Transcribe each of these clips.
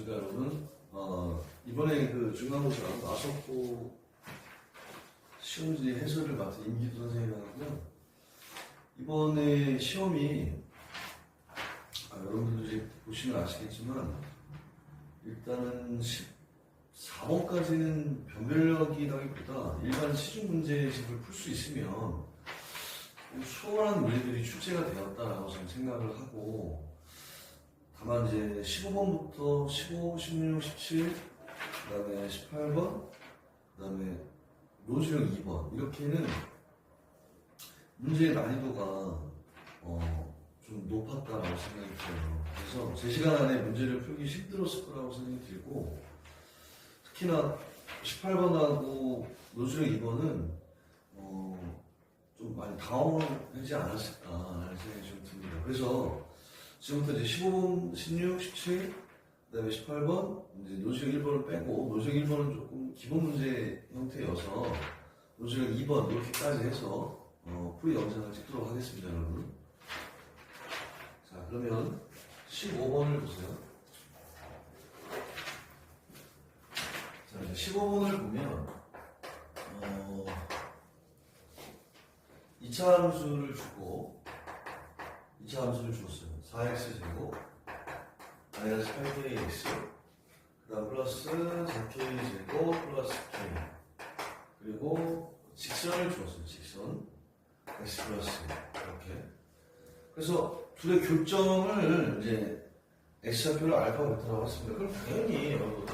안녕하십니까 여러분. 이번에 그 중간고사 마석고 시험지 해설을 맡은 임기도 선생님하고요. 이번에 시험이 여러분들도 이제 보시면 아시겠지만 일단은 14번까지는 변별력이라기보다 일반 시중 문제집을 풀 수 있으면 수월한 문제들이 출제가 되었다라고 저는 생각을 하고, 다만 이제 15번부터 15, 16, 17, 그 다음에 18번, 그 다음에 노즈형 2번 이렇게는 문제의 난이도가 좀 높았다라고 생각이 들어요. 그래서 제 시간 안에 문제를 풀기 힘들었을 거라고 생각이 들고, 특히나 18번하고 노즈형 2번은 좀 많이 당황하지 않았을까라는 생각이 좀 듭니다. 그래서 지금부터 이제 15번, 16, 17, 그 다음에 18번, 이제 노즈형 1번을 빼고, 노즈형 1번은 조금 기본 문제 형태여서 노즈형 2번 이렇게까지 해서 풀이 영상을 찍도록 하겠습니다, 여러분. 자, 그러면 15번을 보세요. 자, 이제 15번을 보면 2차 함수를 주고, 2차 함수를 줬어요. 4x제곱 마이너스 8kx 그 다음 플러스 4k제곱 플러스 k, 그리고 직선을 주었어요. 직선 x 플러스 이렇게. 그래서 둘의 교점을 이제 x좌표를 알파 베타라고 했습니다. 그럼 당연히 여러분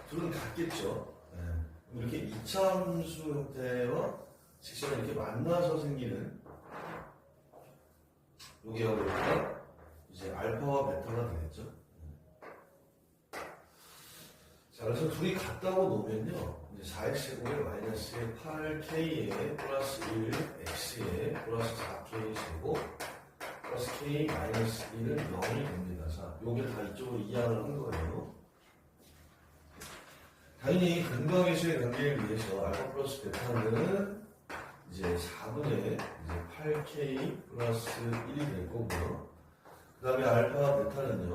둘은 같겠죠. 네. 이렇게 2차 함수 형태와 직선이 이렇게 만나서 생기는 여기하고 여기가 이제 알파와 베타가 되겠죠. 자, 그래서 둘이 같다고 놓으면요, 이제 4x제곱에 마이너스 8k에 플러스 1x에 플러스 4k제곱 플러스 k 마이너스 1은 0이 됩니다. 자, 요게 다 이쪽으로 이항을 한 거예요. 당연히 근거계수의 관계를 위해서 알파 플러스 베타는 이제 4분의 이제 8k 플러스 1이 될 거고요. 그 다음에 알파 베타는요,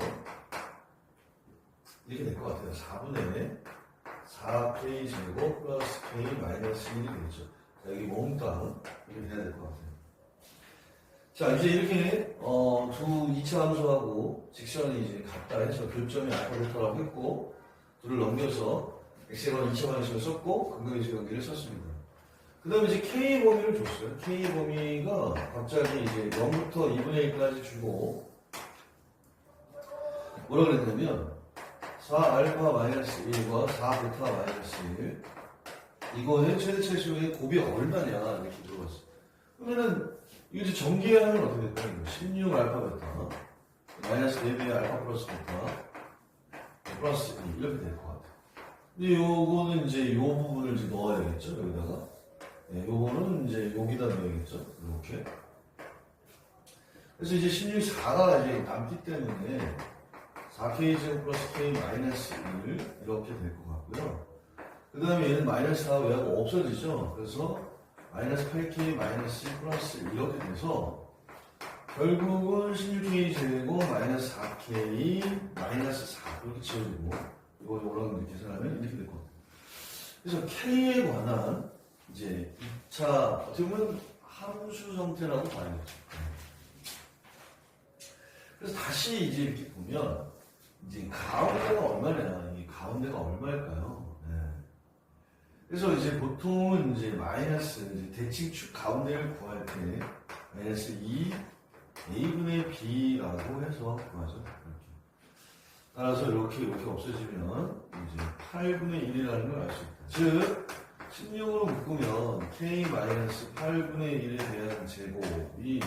이렇게 될 것 같아요. 4분의 4k 제곱 플러스 k 마이너스 1이 되겠죠. 자, 여기 몽땅 이렇게 돼야 될 것 같아요. 자, 이제 이렇게 두 2차 함수하고 직선이 이제 같다 해서 교점이 알파 베타라고 했고, 둘을 넘겨서 x제곱 2차 방식을 썼고 근거계수 관계를 썼습니다. 그 다음에 이제 K 범위를 줬어요. K 범위가 갑자기 이제 0부터 2분의 1까지 주고, 뭐라 그랬냐면, 4알파 마이너스 1과 4베타 마이너스 1. 이거의 최대 최소의 곱이 얼마냐, 이렇게 물어봤어요. 그러면은, 이거 이제 전개하면 어떻게 될까요? 16알파 베타, 마이너스 4배의 알파 플러스 베타, 플러스 2, 이렇게 될 것 같아요. 근데 요거는 이제 요 부분을 이제 넣어야겠죠, 여기다가. 네, 요거는 이제 여기다 넣어야겠죠. 이렇게. 그래서 이제 16, 4가 이제 남기 때문에 4k제곱 플러스 k 마이너스 1 이렇게 될 것 같고요. 그 다음에 얘는 마이너스 4 외하고 없어지죠. 그래서 마이너스 8k 마이너스 1 플러스 1 이렇게 돼서 결국은 16k제곱 마이너스 4k 마이너스 4 이렇게 지워지고, 이거랑 이렇게 계산하면 이렇게 될 것 같아요. 그래서 k에 관한 이제 2차, 어떻게 보면 함수 형태라고 봐야겠죠. 그래서 다시 이제 이렇게 보면, 이제 가운데가 얼마냐, 이 가운데가 얼마일까요? 네. 그래서 이제 보통은 이제 마이너스, 이제 대칭축 가운데를 구할 때, 마이너스 2, a분의 b라고 해서 구하죠. 이렇게. 따라서 이렇게 없어지면, 이제 8분의 1이라는 걸 알 수 있다. 즉, 16으로 묶으면 k-8분의 1에 대한 제곱이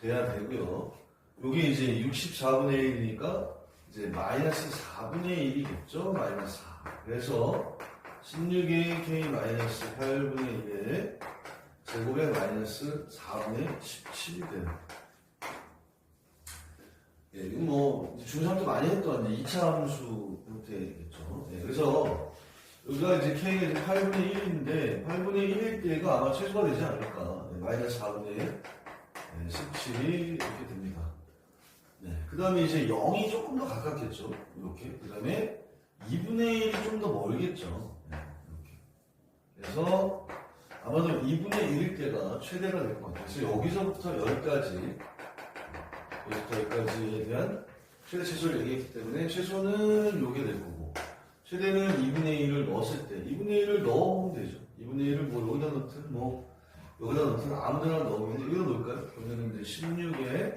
돼야 되고요. 요게 이제 64분의 1이니까 이제 마이너스 4분의 1이겠죠. 마이너스 4. 그래서 16의 k-8분의 1에 제곱에 마이너스 4분의 17이 돼요. 예, 이건 뭐 중3도 많이 했던 2차 함수 형태겠죠. 예, 그래서 여기가 이제 k가 이제 8분의 1인데, 8분의 1일 때가 아마 최소가 되지 않을까. 네, 마이너스 4분의 17이 이렇게 됩니다. 네. 그 다음에 이제 0이 조금 더 가깝겠죠. 이렇게. 그 다음에 2분의 1이 좀 더 멀겠죠. 네. 이렇게. 그래서 아마도 2분의 1일 때가 최대가 될 것 같아요. 그래서 여기서부터 여기까지에 대한 최대 최소를 얘기했기 때문에 최소는 요게 될 거고, 최대는 2분의 1을 넣었을 때 2분의 1을 넣으면 되죠. 2분의 1을 뭐 여기다 넣든 뭐 여기다 넣든 아무데나 넣으면 여기다 넣을까요? 그러면 이제 16에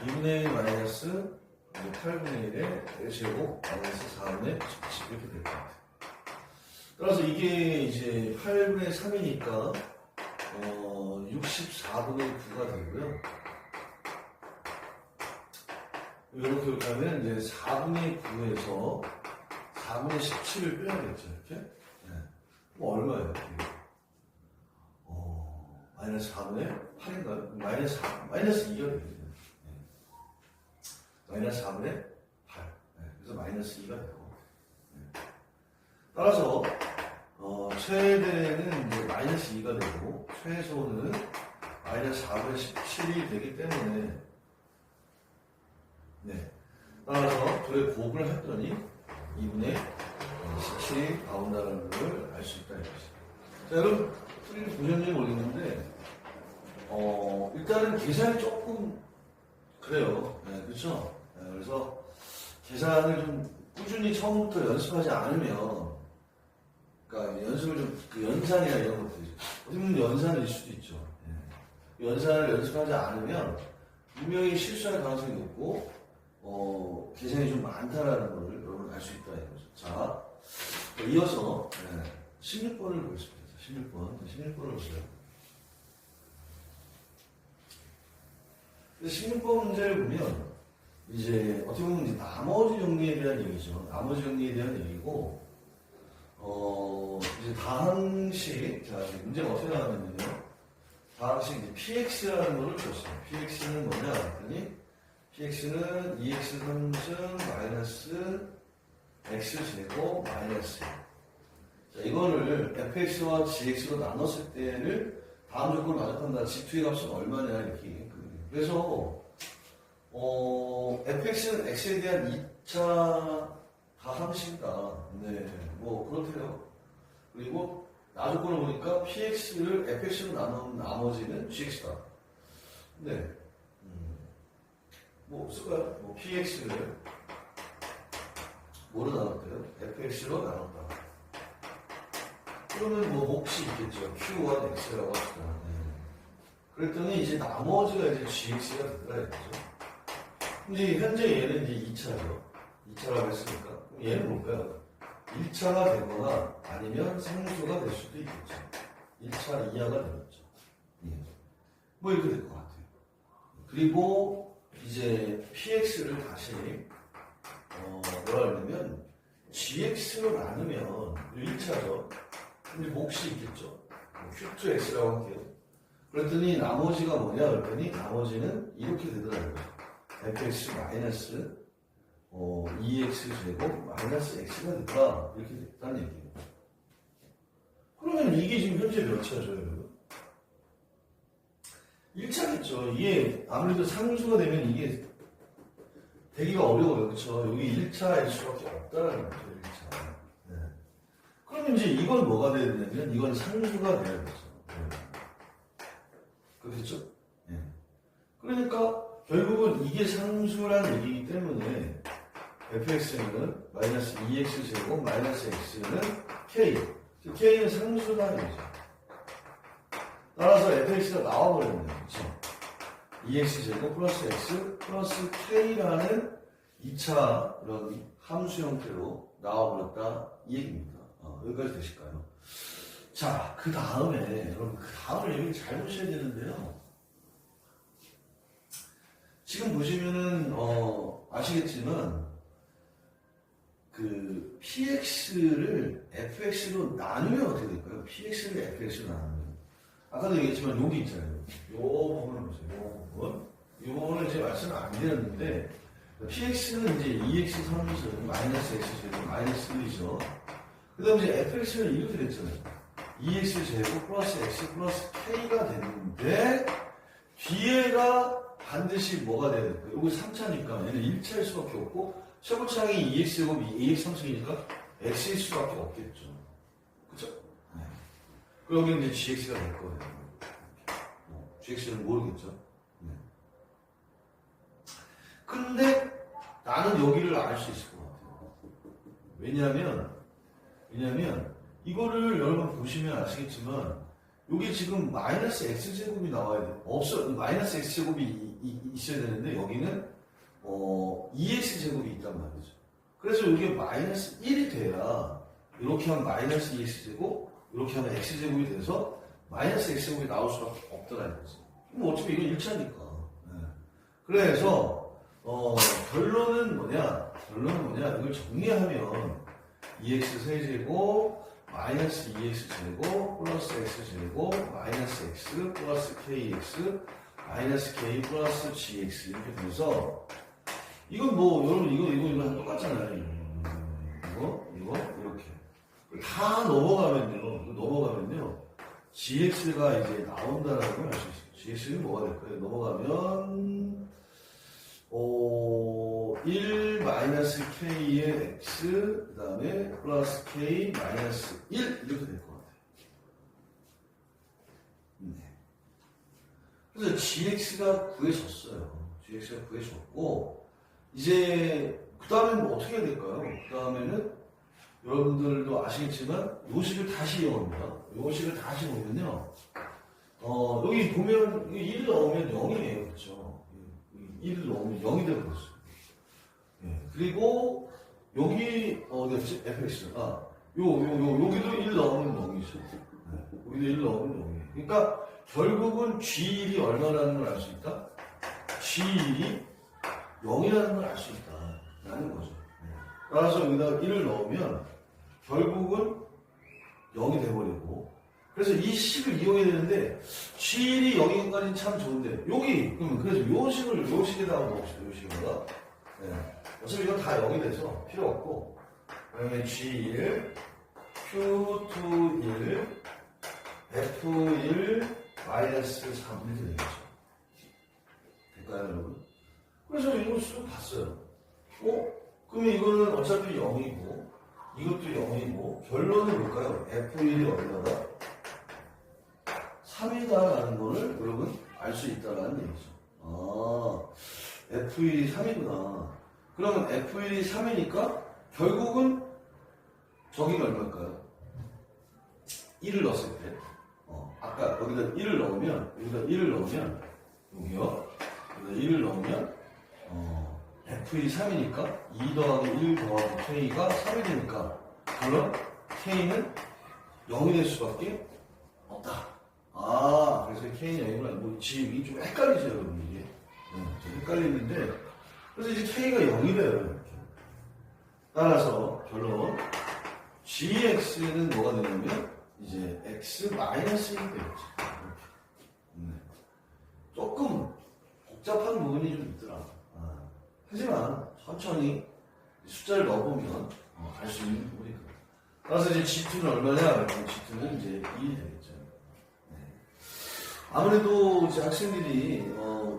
2분의 1 마이너스 8분의 1의 제곱 마이너스 4분의 17 이렇게 될 것 같아요. 따라서 이게 이제 8분의 3이니까 64분의 9가 되고요. 이렇게 하면 이제 4분의 9에서 4분의 17을 빼야겠죠, 이렇게? 네. 뭐 얼마예요, 이게? 마이너스 4분의 8인가요? 마이너스 2가 되겠네요. 네. 마이너스 4분의 8. 네. 그래서 마이너스 2가 되고. 네. 따라서, 최대는 이제 마이너스 2가 되고, 최소는 마이너스 4분의 17이 되기 때문에, 네. 따라서 저의 곱을 했더니 2분의 17이 나온다는 걸 알 수 있다 이거죠. 자, 여러분 풀이를 보셨는지 모르겠는데 일단은 계산이 조금 그래요. 네, 그렇죠? 네, 그래서 계산을 좀 꾸준히 처음부터 연습하지 않으면, 그러니까 연습을 좀 그 연산이나 이런 것들이 어떻게 보면 연산일 수도 있죠. 네. 연산을 연습하지 않으면 분명히 실수할 가능성이 높고 계산이 좀 많다라는 것을 여러분 알 수 있다 이거죠. 자, 이어서 16번을 보겠습니다. 16번을 보세요. 16번 문제를 보면 이제 어떻게 보면 이제 나머지 정리에 대한 얘기죠. 나머지 정리에 대한 얘기고 이제 다항식, 자 문제가 어떻게 나왔냐면요. 다항식 이제 px라는 것을 줬어요. px는 뭐냐 그랬더니 px는 2x 3승 마이너스 x제곱 마이너스. 자, 이거를 fx와 gx로 나눴을 때를 다음 조건을 만족한다. g2의 값은 얼마냐 이렇게. 그래서 fx는 x에 대한 2차 다항식이다. 네, 뭐 그렇대요. 그리고 나 조건을 보니까 px를 fx로 나눈 나머지는 gx다. 네. 뭐 없을까요? 뭐 px를 뭐로 나눴대요? fx로 나눴다. 그러면 뭐 몫이 있겠죠. q와 x라고 합시다. 네. 그랬더니 이제 나머지가 이제 gx가 되더라 이거죠. 근데 현재 얘는 이제 2차죠. 2차라고 했으니까. 그럼 얘는 뭘까요? 1차가 되거나 아니면 상수가 될 수도 있겠죠. 1차 이하가 되겠죠. 예. 뭐 이렇게 될 것 같아요. 그리고 이제 px를 다시 뭐라 그러냐면 gx로 나누면 1차죠. 근데 몫이 있겠죠. q2x라고 할게요. 그랬더니 나머지가 뭐냐 그랬더니 나머지는 이렇게 되더라고요. fx 마이너스 2x 제곱 마이너스 x가 됐다. 이렇게 됐다는 얘기예요. 그러면 이게 지금 현재 몇 차죠, 여러분? 1차겠죠. 이게 아무래도 상수가 되면 이게 되기가 어려워요. 그렇죠? 여기 1차일 수밖에 없다는 거죠. 1차. 네. 그러면 이제 이건 뭐가 돼야 되냐면 이건 상수가 돼야 되죠. 네. 그렇겠죠? 네. 그러니까 결국은 이게 상수라는 얘기이기 때문에 fx는 마이너스 2x 제곱 마이너스 x는 k. k는 상수라는 얘기죠. 따라서 fx가 나와버렸네요. 그렇죠? 2x 제곱 플러스 x 플러스 k라는 2차 이런 함수 형태로 나와버렸다 이 얘기입니다. 여기까지 되실까요? 자, 그 다음에 여러분 그 다음을 얘기를 잘 보셔야 되는데요. 지금 보시면은 아시겠지만 그 px를 fx로 나누면 어떻게 될까요? px를 fx로 나누면 아까도 얘기했지만 여기 있잖아요. 요 부분을 보세요. 요 부분. 이 부분을 이제 말씀을 안 드렸는데 px는 이제 2x 3승 마이너스 x 제곱 마이너스 1이죠. 그 다음에 이제 fx는 이렇게 됐잖아요. 2x 제곱 플러스 x 플러스 k가 됐는데 뒤에가 반드시 뭐가 돼야 될까요? 여기 3차니까 얘는 1차일 수밖에 없고 최고차항이 2x제곱이 ax 3층이니까 x일 수밖에 없겠죠. 그쵸? 네. 그럼 여기는 이제 gx가 될 거예요. gx는 모르겠죠. 네. 근데 나는 여기를 알 수 있을 것 같아요. 왜냐면 이거를 여러분 보시면 아시겠지만 여기 지금 마이너스 x제곱이 나와야 돼. 없어. 마이너스 x제곱이 있어야 되는데 여기는 2x제곱이 있단 말이죠. 그래서 이게 마이너스 1이 돼야 이렇게 하면 마이너스 2x제곱 이렇게 하면 x제곱이 돼서 마이너스 x제곱이 나올 수밖에 없더라 이거지. 그럼 어차피 이건 1차니까. 네. 그래서 결론은 뭐냐? 이걸 정리하면 2x 세제곱 마이너스 2x제곱 플러스 x제곱 마이너스 x 플러스 kx 마이너스 k 플러스 gx 이렇게 돼서 이건 뭐 여러분 이거 똑같잖아요. 이거 이렇게 다 넘어가면요 gx가 이제 나온다라는 걸 알 수 있어요. gx는 뭐가 될까요? 넘어가면 1 마이너스 k의 x 그 다음에 플러스 k 마이너스 1 이렇게 될 것 같아요. 네. 그래서 gx가 구해졌어요. gx가 구해졌고 이제 그 다음에는 뭐 어떻게 해야 될까요? 그 다음에는 여러분들도 아시겠지만 요 식을 다시 이용합니다. 요 식을 다시 보면요 여기 보면 1을 넣으면 0이에요. 그렇죠? 1을 넣으면 0이 되어버렸어요. 네. 그리고 여기 어디였지? fx 여기도 1 넣으면 0이죠. 네. 여기도 1 넣으면 0이에요. 그러니까 결국은 g1이 얼마라는 걸 알 수 있다? g1이 0이라는 걸 알 수 있다라는 거죠. 네. 따라서 여기다 1을 넣으면 결국은 0이 돼버리고 그래서 이 식을 이용해야 되는데 g1이 0인까지는 참 좋은데 그래서 요 식에다가 넣읍시다. 요 식에다가 네. 어차피 이건 다 0이 돼서 필요 없고 그러면 g1 q2 1 f1 마이너스 3 이렇게 되겠죠. 될까요 여러분? 그래서 이거 쭉 봤어요. 그러면 이거는 어차피 0이고 이것도 0이고 결론은 뭘까요? f1이 얼마다? 3이다라는 거를 여러분 알 수 있다라는 얘기죠. f1이 3이구나. 그러면 f1이 3이니까 결국은 저기가 얼마일까요? 1을 넣었을 때 아까 여기다 1을 넣으면 여기요. 여기다 1을 넣으면 f1이 3이니까 2 더하기 1 더하기 k가 3이 되니까 그럼 k는 0이 될 수밖에 없다. 그래서 k는 0이구나. 지금 이게 좀 헷갈리죠 여러분 이게. 좀 헷갈리는데 그래서 이제 k가 0이 돼요 이렇게. 따라서 결론 gx는 뭐가 되냐면 이제 x 마이너스 1이 되겠죠. 이렇게. 조금 복잡한 부분이 좀 있더라. 하지만 천천히 숫자를 넣어보면 알 수 있는 부분이 있거든요. 따라서 이제 g2는 얼마냐? g2는 이제 2이 되겠죠. 네. 아무래도 이제 학생들이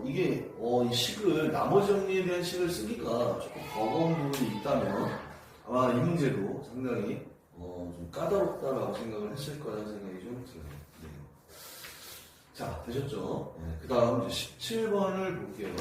이게 이 식을 나머 정리에 대한 식을 쓰기가 조금 버거운 부분이 있다면 아마 이 문제도 상당히 좀 까다롭다라고 생각을 했을 거라는 생각이 좀 들어요. 네. 자, 되셨죠? 네. 그 다음 이제 17번을 볼게요.